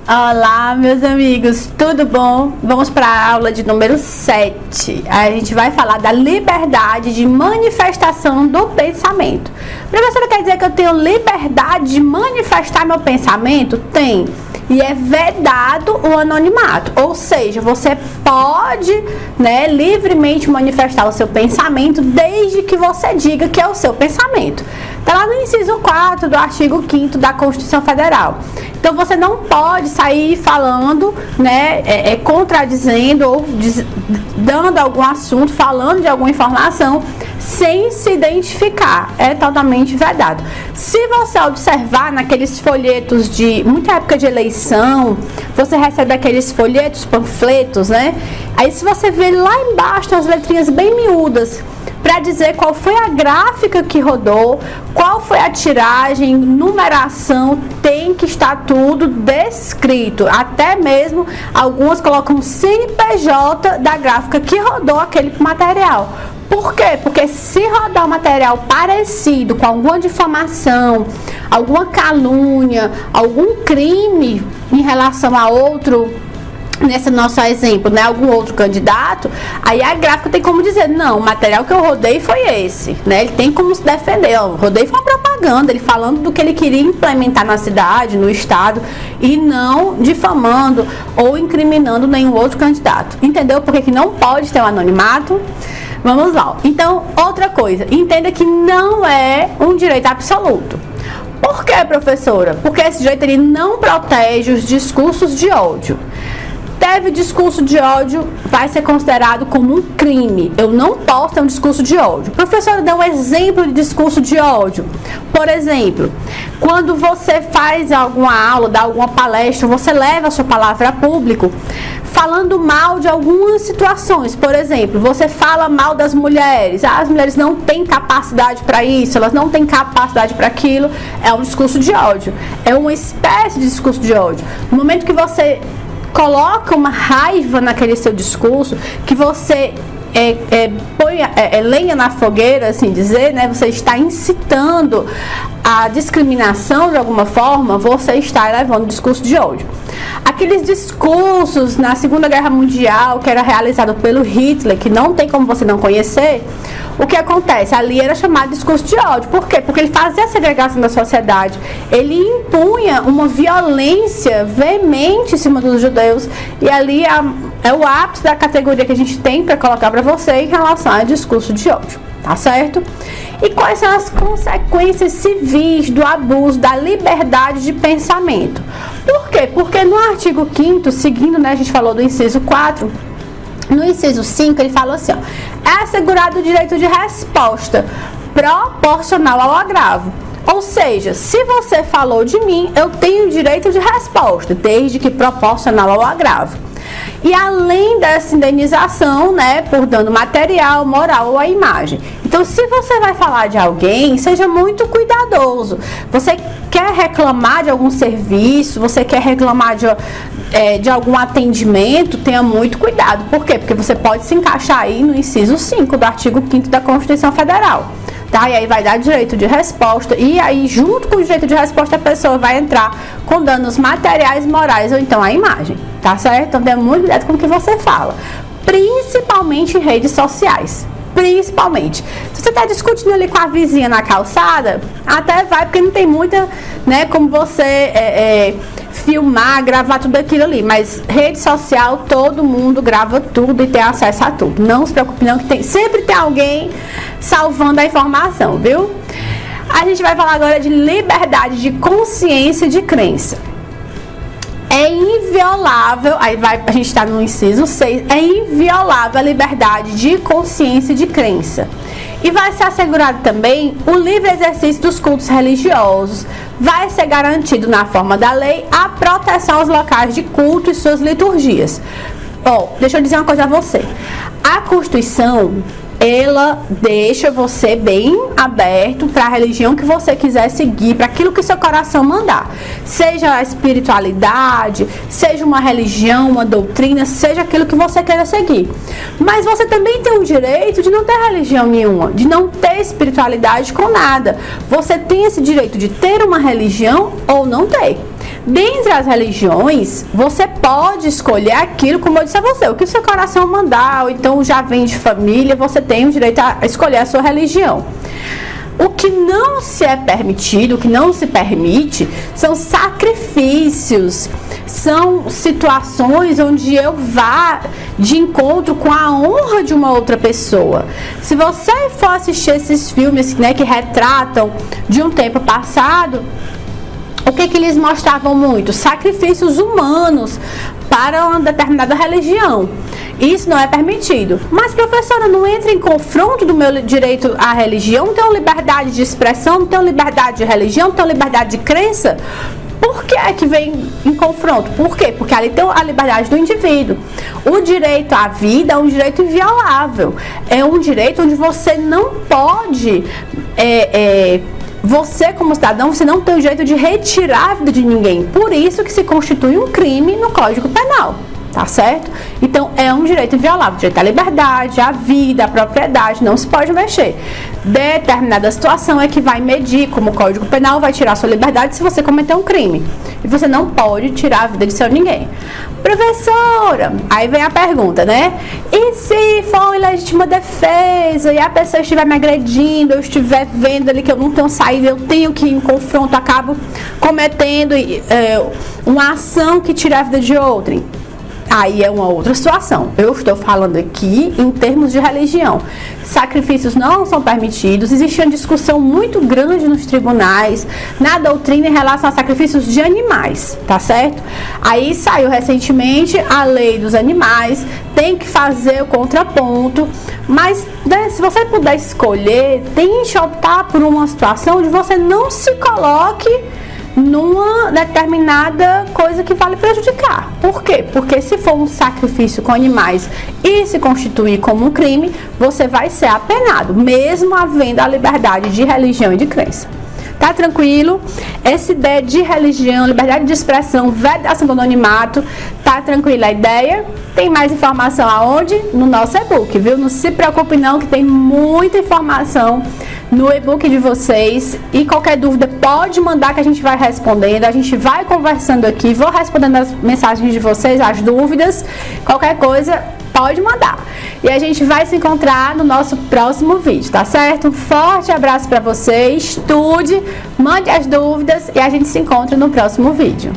Olá, meus amigos, tudo bom? Vamos para a aula de número 7. A gente vai falar da liberdade de manifestação do pensamento. Professora, quer dizer que eu tenho liberdade de manifestar meu pensamento? Tem. E é vedado o anonimato, ou seja, você pode, livremente manifestar o seu pensamento desde que você diga que é o seu pensamento. Está lá no inciso 4 do artigo 5º da Constituição Federal. Então você não pode sair falando, contradizendo ou dando algum assunto, falando de alguma informação sem se identificar. É totalmente vedado. Se você observar naqueles folhetos de muita época de eleição, você recebe aqueles folhetos, panfletos, Aí se você ver lá embaixo, tem as letrinhas bem miúdas para dizer qual foi a gráfica que rodou, qual foi a tiragem, numeração, tem que estar tudo descrito. Até mesmo algumas colocam o CNPJ da gráfica que rodou aquele material. Por quê? Porque se rodar um material parecido com alguma difamação, alguma calúnia, algum crime em relação a outro, nesse nosso exemplo, algum outro candidato, aí a gráfica tem como dizer, não, o material que eu rodei foi esse, ele tem como se defender, o rodei foi uma propaganda, ele falando do que ele queria implementar na cidade, no estado, e não difamando ou incriminando nenhum outro candidato, entendeu? Porque que não pode ter um anonimato. Vamos lá, então, outra coisa, entenda que não é um direito absoluto. Por quê, professora? Porque esse direito ele não protege os discursos de ódio. Teve discurso de ódio, vai ser considerado como um crime. Eu não posso ter um discurso de ódio. Professora, dá um exemplo de discurso de ódio. Por exemplo, quando você faz alguma aula, dá alguma palestra, você leva a sua palavra a público, falando mal de algumas situações. Por exemplo, você fala mal das mulheres. As mulheres não têm capacidade para isso, elas não têm capacidade para aquilo. É um discurso de ódio. É uma espécie de discurso de ódio. No momento que você coloca uma raiva naquele seu discurso, que você põe lenha na fogueira, assim dizer, você está incitando a discriminação de alguma forma, você está levando um discurso de ódio. Aqueles discursos na Segunda Guerra Mundial, que era realizado pelo Hitler, que não tem como você não conhecer, o que acontece? Ali era chamado de discurso de ódio. Por quê? Porque ele fazia a segregação da sociedade. Ele impunha uma violência veemente em cima dos judeus. E ali é o ápice da categoria que a gente tem para colocar para você em relação a discurso de ódio. Tá certo? E quais são as consequências civis do abuso da liberdade de pensamento? Por quê? Porque no artigo 5º, seguindo, a gente falou do inciso 4, no inciso 5, ele fala assim, é assegurado o direito de resposta proporcional ao agravo. Ou seja, se você falou de mim, eu tenho direito de resposta, desde que proporcional ao agravo. E além dessa indenização, por dano material, moral ou à imagem. Então, se você vai falar de alguém, seja muito cuidadoso. Você quer reclamar de algum serviço, você quer reclamar de algum atendimento, tenha muito cuidado. Por quê? Porque você pode se encaixar aí no inciso 5 do artigo 5º da Constituição Federal. Tá? E aí vai dar direito de resposta, e aí junto com o direito de resposta a pessoa vai entrar com danos materiais, morais ou então a imagem, tá certo? Então tenha muito cuidado com o que você fala, principalmente em redes sociais, principalmente. Se você está discutindo ali com a vizinha na calçada, até vai, porque não tem muita, como você filmar, gravar tudo aquilo ali, mas rede social, todo mundo grava tudo e tem acesso a tudo. Não se preocupe não, que sempre tem alguém salvando a informação, viu? A gente vai falar agora de liberdade de consciência e de crença. É inviolável, a gente está no inciso 6, é inviolável a liberdade de consciência e de crença. E vai ser assegurado também o livre exercício dos cultos religiosos. Vai ser garantido na forma da lei a proteção aos locais de culto e suas liturgias. Deixa eu dizer uma coisa a você. A Constituição, ela deixa você bem aberto para a religião que você quiser seguir, para aquilo que seu coração mandar. Seja a espiritualidade, seja uma religião, uma doutrina, seja aquilo que você queira seguir. Mas você também tem o direito de não ter religião nenhuma, de não ter espiritualidade com nada. Você tem esse direito de ter uma religião ou não ter. Dentre as religiões, você pode escolher aquilo, como eu disse a você, o que o seu coração mandar, ou então já vem de família, você tem o direito a escolher a sua religião. O que não se é permitido, o que não se permite, são sacrifícios, são situações onde eu vá de encontro com a honra de uma outra pessoa. Se você for assistir esses filmes, né, que retratam de um tempo passado, o que eles mostravam muito? Sacrifícios humanos para uma determinada religião. Isso não é permitido. Mas, professora, não entra em confronto do meu direito à religião? Não tenho liberdade de expressão, não tenho liberdade de religião, não tenho liberdade de crença? Por que é que vem em confronto? Por quê? Porque ali tem a liberdade do indivíduo. O direito à vida é um direito inviolável. É um direito onde você não pode... Você, como cidadão, você não tem o direito de retirar a vida de ninguém. Por isso que se constitui um crime no Código Penal, tá certo? Então, é um direito inviolável. Direito à liberdade, à vida, à propriedade, não se pode mexer. Determinada situação é que vai medir, como o Código Penal vai tirar sua liberdade se você cometer um crime. E você não pode tirar a vida de seu ninguém. Professora, aí vem a pergunta, né? E se for ilegítima defesa e a pessoa estiver me agredindo, eu estiver vendo ali que eu não tenho saída, eu tenho que ir em confronto, acabo cometendo uma ação que tira a vida de outrem? Aí é uma outra situação. Eu estou falando aqui em termos de religião. Sacrifícios não são permitidos. Existe uma discussão muito grande nos tribunais, na doutrina, em relação a sacrifícios de animais, tá certo? Aí saiu recentemente a lei dos animais, tem que fazer o contraponto, mas né, se você puder escolher, tente optar por uma situação onde você não se coloque numa determinada coisa que vale prejudicar. Por quê? Porque se for um sacrifício com animais e se constituir como um crime, você vai ser apenado, mesmo havendo a liberdade de religião e de crença. Tá tranquilo? Essa ideia de religião, liberdade de expressão, vedação do anonimato, tá tranquila a ideia? Tem mais informação aonde? No nosso e-book, viu? Não se preocupe não, que tem muita informação no e-book de vocês. E qualquer dúvida pode mandar que a gente vai respondendo. A gente vai conversando aqui, vou respondendo as mensagens de vocês, as dúvidas. Qualquer coisa, pode mandar. E a gente vai se encontrar no nosso próximo vídeo, tá certo? Um forte abraço para você, estude, mande as dúvidas e a gente se encontra no próximo vídeo.